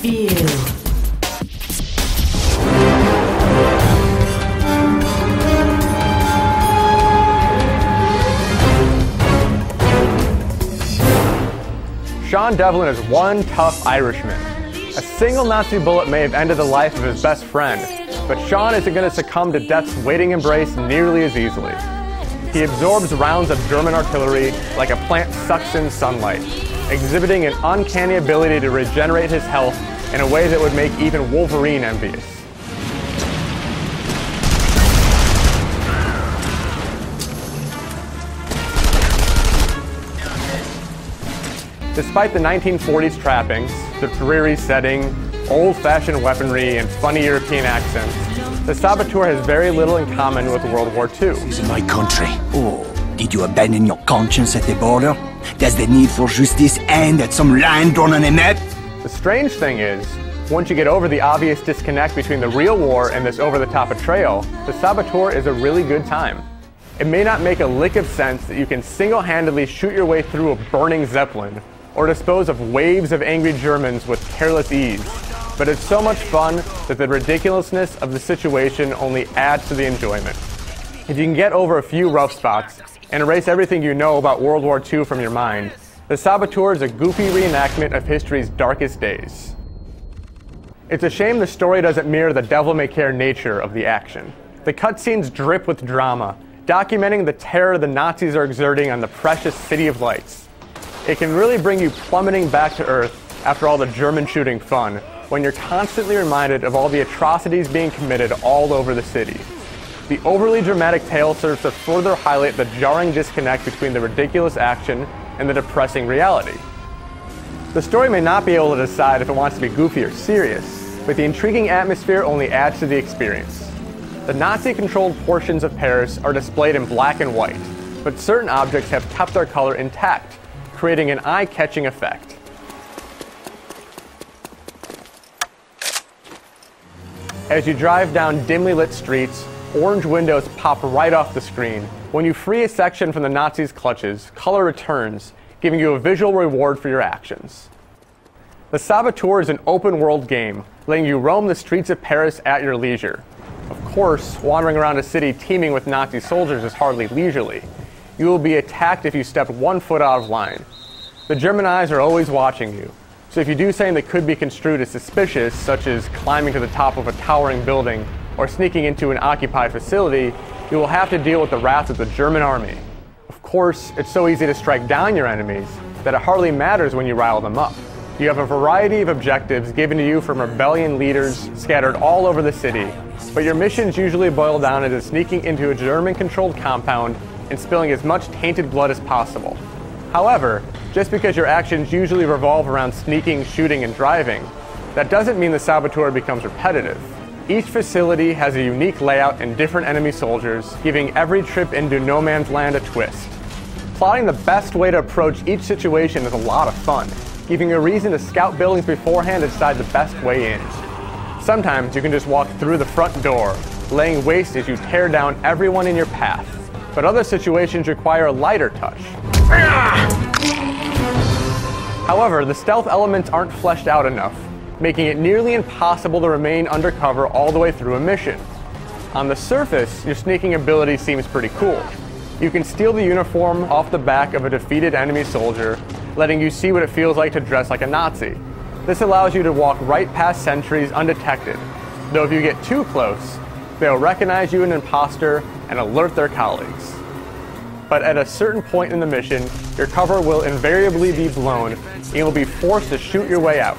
Feel. Sean Devlin is one tough Irishman. A single Nazi bullet may have ended the life of his best friend, but Sean isn't going to succumb to death's waiting embrace nearly as easily. He absorbs rounds of German artillery like a plant sucks in sunlight, exhibiting an uncanny ability to regenerate his health in a way that would make even Wolverine envious. Despite the 1940s trappings, the dreary setting, old-fashioned weaponry, and funny European accents, the Saboteur has very little in common with World War II. This is my country. Oh, did you abandon your conscience at the border? Does the need for justice end at some line drawn on a map? The strange thing is, once you get over the obvious disconnect between the real war and this over-the-top betrayal, the Saboteur is a really good time. It may not make a lick of sense that you can single-handedly shoot your way through a burning Zeppelin, or dispose of waves of angry Germans with careless ease. But it's so much fun that the ridiculousness of the situation only adds to the enjoyment. If you can get over a few rough spots and erase everything you know about World War II from your mind, the Saboteur is a goofy reenactment of history's darkest days. It's a shame the story doesn't mirror the devil-may-care nature of the action. The cutscenes drip with drama, documenting the terror the Nazis are exerting on the precious City of Lights. It can really bring you plummeting back to earth after all the German shooting fun, when you're constantly reminded of all the atrocities being committed all over the city. The overly dramatic tale serves to further highlight the jarring disconnect between the ridiculous action and the depressing reality. The story may not be able to decide if it wants to be goofy or serious, but the intriguing atmosphere only adds to the experience. The Nazi-controlled portions of Paris are displayed in black and white, but certain objects have kept their color intact, creating an eye-catching effect. As you drive down dimly lit streets, orange windows pop right off the screen. When you free a section from the Nazis' clutches, color returns, giving you a visual reward for your actions. The Saboteur is an open-world game, letting you roam the streets of Paris at your leisure. Of course, wandering around a city teeming with Nazi soldiers is hardly leisurely. You will be attacked if you step 1 foot out of line. The German eyes are always watching you, so if you do something that could be construed as suspicious, such as climbing to the top of a towering building or sneaking into an occupied facility, you will have to deal with the wrath of the German army. Of course, it's so easy to strike down your enemies that it hardly matters when you rile them up. You have a variety of objectives given to you from rebellion leaders scattered all over the city, but your missions usually boil down into sneaking into a German-controlled compound and spilling as much tainted blood as possible. However, just because your actions usually revolve around sneaking, shooting, and driving, that doesn't mean the Saboteur becomes repetitive. Each facility has a unique layout and different enemy soldiers, giving every trip into no man's land a twist. Plotting the best way to approach each situation is a lot of fun, giving you a reason to scout buildings beforehand and decide the best way in. Sometimes you can just walk through the front door, laying waste as you tear down everyone in your path. But other situations require a lighter touch. However, the stealth elements aren't fleshed out enough, making it nearly impossible to remain undercover all the way through a mission. On the surface, your sneaking ability seems pretty cool. You can steal the uniform off the back of a defeated enemy soldier, letting you see what it feels like to dress like a Nazi. This allows you to walk right past sentries undetected, though if you get too close, they'll recognize you as an imposter and alert their colleagues. But at a certain point in the mission, your cover will invariably be blown, and you'll be forced to shoot your way out.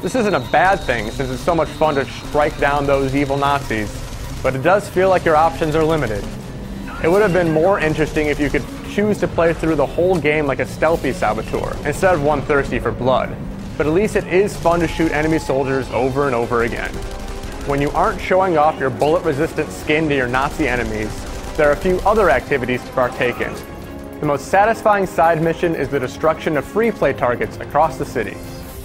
This isn't a bad thing, since it's so much fun to strike down those evil Nazis, but it does feel like your options are limited. It would have been more interesting if you could choose to play through the whole game like a stealthy Saboteur, instead of one thirsty for blood. But at least it is fun to shoot enemy soldiers over and over again. When you aren't showing off your bullet-resistant skin to your Nazi enemies, there are a few other activities to partake in. The most satisfying side mission is the destruction of free play targets across the city.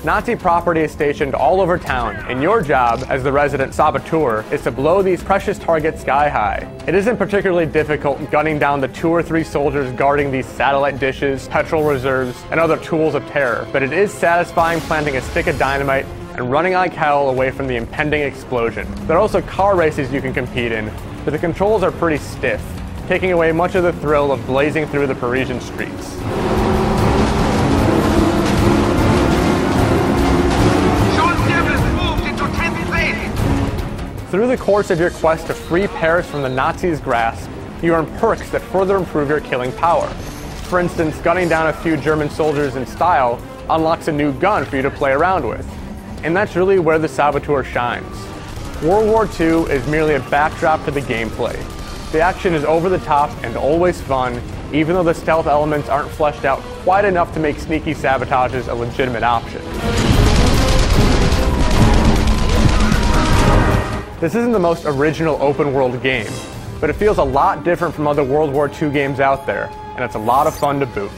Nazi property is stationed all over town, and your job, as the resident Saboteur, is to blow these precious targets sky high. It isn't particularly difficult gunning down the 2 or 3 soldiers guarding these satellite dishes, petrol reserves, and other tools of terror, but it is satisfying planting a stick of dynamite and running like hell away from the impending explosion. There are also car races you can compete in, but the controls are pretty stiff, taking away much of the thrill of blazing through the Parisian streets. Through the course of your quest to free Paris from the Nazis' grasp, you earn perks that further improve your killing power. For instance, gunning down a few German soldiers in style unlocks a new gun for you to play around with. And that's really where the Saboteur shines. World War II is merely a backdrop to the gameplay. The action is over the top and always fun, even though the stealth elements aren't fleshed out quite enough to make sneaky sabotages a legitimate option. This isn't the most original open-world game, but it feels a lot different from other World War II games out there, and it's a lot of fun to boot.